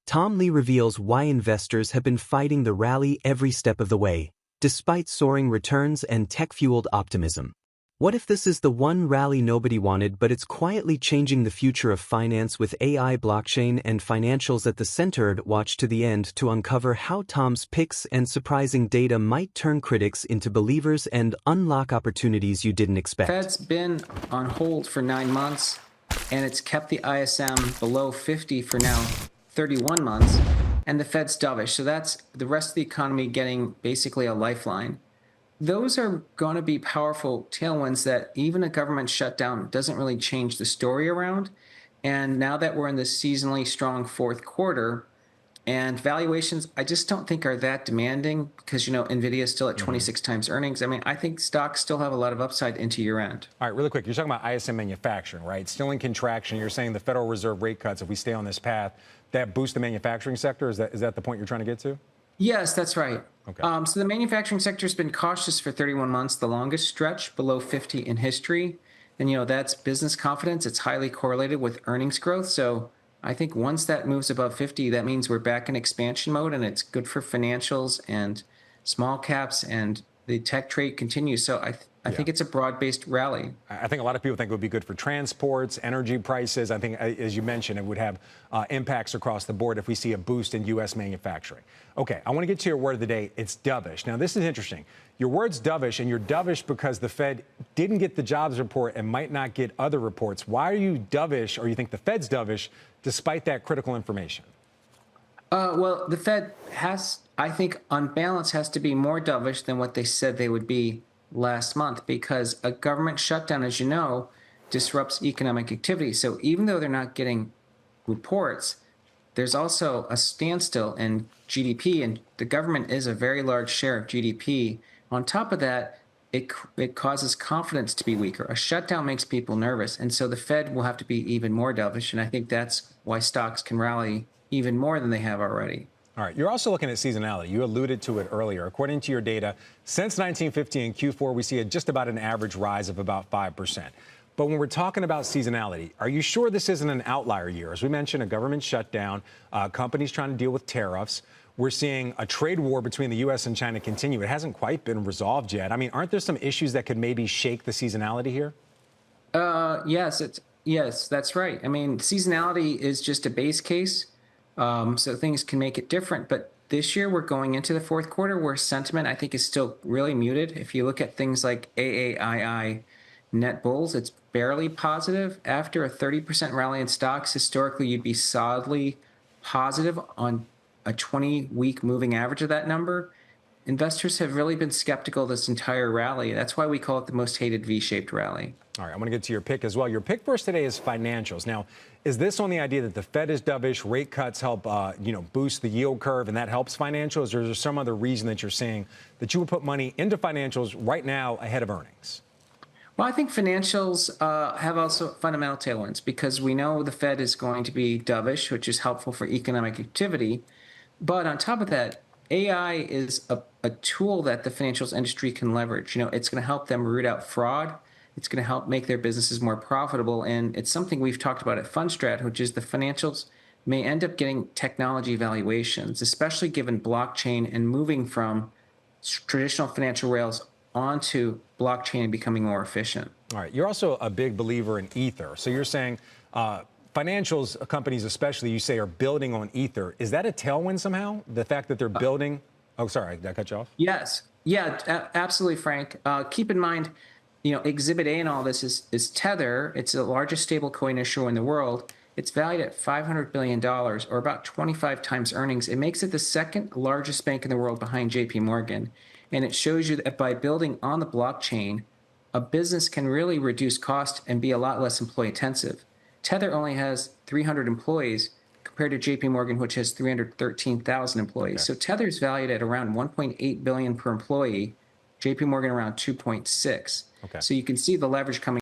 Tom Lee reveals why investors have been fighting the rally every step of the way, despite soaring returns and tech-fueled optimism. What if this is the one rally nobody wanted, but it's quietly changing the future of finance with AI, blockchain, and financials at the center? Watch to the end to uncover how Tom's picks and surprising data might turn critics into believers and unlock opportunities you didn't expect. Fed's been on hold for 9 months, and it's kept the ISM below 50 for now 31 months, and the Fed's dovish. So that's the rest of the economy getting basically a lifeline. Those are going to be powerful tailwinds that even a government shutdown doesn't really change the story around. And now that we're in the seasonally strong fourth quarter, and valuations, I just don't think are that demanding because, NVIDIA is still at 26 times earnings. I mean, I think stocks still have a lot of upside into year end. All right, really quick. You're talking about ISM manufacturing, right? Still in contraction. You're saying the Federal Reserve rate cuts, if we stay on this path, that boosts the manufacturing sector. Is that the point you're trying to get to? Yes, that's right. Okay. So the manufacturing sector has been cautious for 31 months, the longest stretch below 50 in history. And, that's business confidence. It's highly correlated with earnings growth. So I think once that moves above 50, that means we're back in expansion mode, and it's good for financials and small caps, and the tech trade continues. So I think it's a broad-based rally. I think a lot of people think it would be good for transports, energy prices. I think, as you mentioned, it would have impacts across the board if we see a boost in U.S. manufacturing. Okay, I want to get to your word of the day. It's dovish. Now, this is interesting. Your word's dovish, and you're dovish because the Fed didn't get the jobs report and might not get other reports. Why are you dovish, or you think the Fed's dovish, despite that critical information? Well, the Fed has, I think, on balance, has to be more dovish than what they said they would be last month, because a government shutdown, as you know, disrupts economic activity. So even though they're not getting reports, there's also a standstill in GDP, and the government is a very large share of GDP. On top of that, it causes confidence to be weaker. A shutdown makes people nervous, and so the Fed will have to be even more dovish, and I think that's why stocks can rally even more than they have already. All right, you're also looking at seasonality. You alluded to it earlier. According to your data, since 1950 in Q4, we see just about an average rise of about 5%. But when we're talking about seasonality, are you sure this isn't an outlier year? As we mentioned, a government shutdown, companies trying to deal with tariffs. We're seeing a trade war between the U.S. and China continue. It hasn't quite been resolved yet. I mean, aren't there some issues that could maybe shake the seasonality here? Yes, that's right. I mean, seasonality is just a base case. So things can make it different. But this year, we're going into the fourth quarter where sentiment, I think, is still really muted. If you look at things like AAII net bulls, it's barely positive. After a 30% rally in stocks, historically, you'd be solidly positive on a 20-week moving average of that number. Investors have really been skeptical this entire rally. That's why we call it the most hated V-shaped rally. All right, I'm going to get to your pick as well. Your pick for us today is financials. Now, is this on the idea that the Fed is dovish, rate cuts help, boost the yield curve, and that helps financials, or is there some other reason that you're saying that you would put money into financials right now ahead of earnings? Well, I think financials have also fundamental tailwinds because we know the Fed is going to be dovish, which is helpful for economic activity. But on top of that, AI is a tool that the financials industry can leverage. It's going to help them root out fraud. It's going to help make their businesses more profitable. And it's something we've talked about at Fundstrat, which is the financials may end up getting technology valuations, especially given blockchain and moving from traditional financial rails onto blockchain and becoming more efficient. All right. You're also a big believer in Ether. So you're saying financials companies especially, you say, are building on Ether. Is that a tailwind somehow? The fact that they're building? Oh, sorry. Did I cut you off? Yes. Yeah, absolutely, Frank. Keep in mind, Exhibit A in all this is Tether. It's the largest stablecoin issuer in the world. It's valued at $500 billion, or about 25 times earnings. It makes it the second largest bank in the world behind JP Morgan. And it shows you that by building on the blockchain, a business can really reduce cost and be a lot less employee intensive. Tether only has 300 employees compared to JP Morgan, which has 313,000 employees. Okay. So Tether is valued at around $1.8 billion per employee, JP Morgan around 2.6. Okay. So you can see the leverage coming